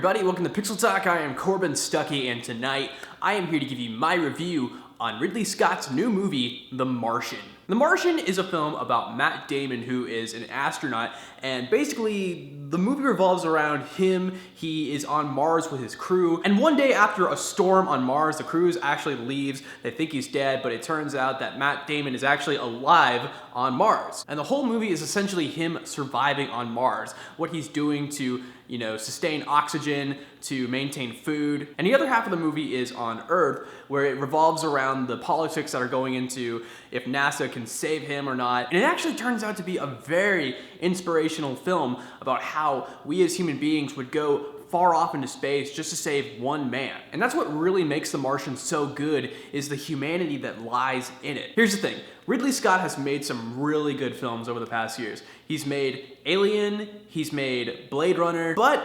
everybody, welcome to Pixel Talk. I am Corbin Stuckey, and tonight I am here to give you my review on Ridley Scott's new movie, The Martian. The Martian is a film about Matt Damon, who is an astronaut, and basically the movie revolves around him. He is on Mars with his crew, and one day after a storm on Mars, the crew actually leaves. They think he's dead, but it turns out that Matt Damon is actually alive on Mars. And the whole movie is essentially him surviving on Mars, what he's doing to, sustain oxygen, to maintain food. And the other half of the movie is on Earth, where it revolves around the politics that are going into if NASA can save him or not. And it actually turns out to be a very inspirational film about how we as human beings would go far off into space just to save one man. And that's what really makes The Martian so good, is the humanity that lies in it. Here's the thing, Ridley Scott has made some really good films over the past years. He's made Alien, he's made Blade Runner, but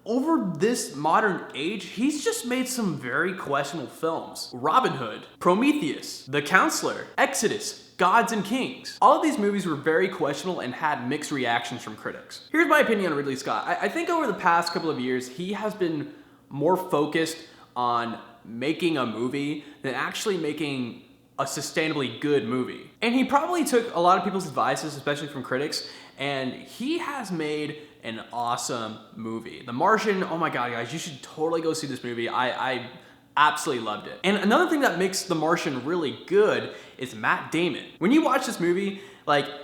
over this modern age, he's just made some very questionable films. Robin Hood, Prometheus, The Counselor, Exodus, Gods and Kings. All of these movies were very questionable and had mixed reactions from critics. Here's my opinion on Ridley Scott. I think over the past couple of years, he has been more focused on making a movie than actually making a sustainably good movie. And he probably took a lot of people's advices, especially from critics, and he has made an awesome movie. The Martian, oh my God, guys, you should totally go see this movie. I absolutely loved it. And another thing that makes The Martian really good is Matt Damon. When you watch this movie,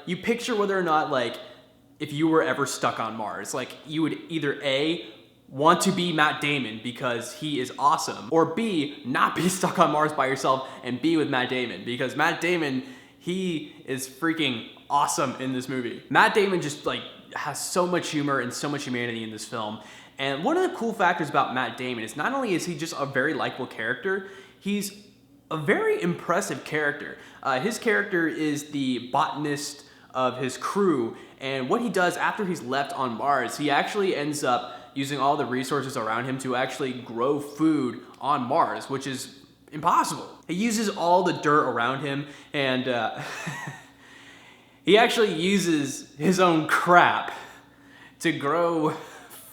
you picture whether or not, if you were ever stuck on Mars, you would either A, want to be Matt Damon because he is awesome, or B, not be stuck on Mars by yourself and be with Matt Damon, because Matt Damon, he is freaking awesome in this movie. Matt Damon just has so much humor and so much humanity in this film. And one of the cool factors about Matt Damon is not only is he just a very likable character, he's a very impressive character. His character is the botanist of his crew, and what he does after he's left on Mars, he actually ends up using all the resources around him to actually grow food on Mars, which is impossible. He uses all the dirt around him, and he actually uses his own crap to grow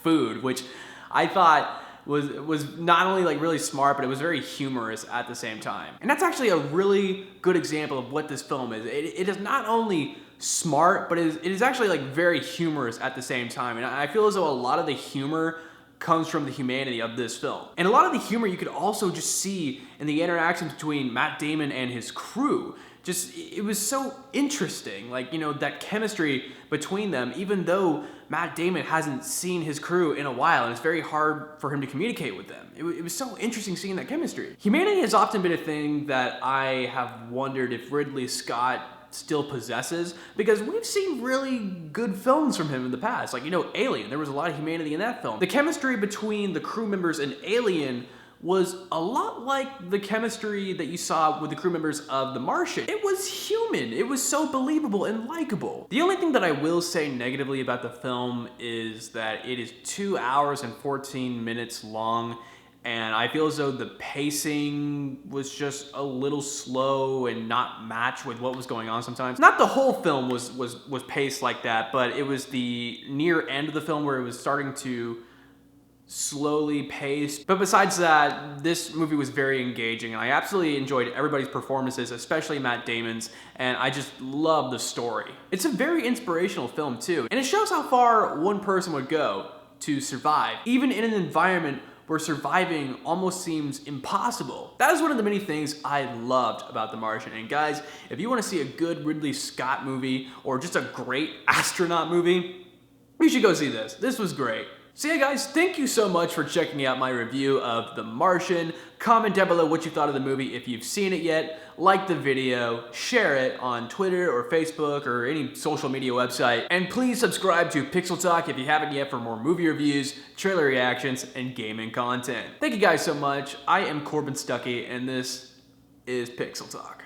food, which I thought was not only really smart, but it was very humorous at the same time. And that's actually a really good example of what this film is. It is not only smart, but it is actually very humorous at the same time. And I feel as though a lot of the humor comes from the humanity of this film. And a lot of the humor you could also just see in the interactions between Matt Damon and his crew. It was so interesting, that chemistry between them, even though Matt Damon hasn't seen his crew in a while, and it's very hard for him to communicate with them. It was so interesting seeing that chemistry. Humanity has often been a thing that I have wondered if Ridley Scott still possesses, because we've seen really good films from him in the past. Alien, there was a lot of humanity in that film. The chemistry between the crew members in Alien was a lot like the chemistry that you saw with the crew members of The Martian. It was human. It was so believable and likable. The only thing that I will say negatively about the film is that it is 2 hours and 14 minutes long, and I feel as though the pacing was just a little slow and not matched with what was going on sometimes. Not the whole film was paced like that, but it was the near end of the film where it was starting to slowly paced. But besides that, this movie was very engaging, and I absolutely enjoyed everybody's performances, especially Matt Damon's, and I just love the story. It's a very inspirational film too, and it shows how far one person would go to survive, even in an environment where surviving almost seems impossible. That is one of the many things I loved about The Martian. And guys, if you want to see a good Ridley Scott movie, or just a great astronaut movie, you should go see this. This was great. So yeah guys, thank you so much for checking out my review of The Martian. Comment down below what you thought of the movie if you've seen it yet. Like the video, share it on Twitter or Facebook or any social media website. And please subscribe to Pixel Talk if you haven't yet for more movie reviews, trailer reactions, and gaming content. Thank you guys so much. I am Corbin Stuckey, and this is Pixel Talk.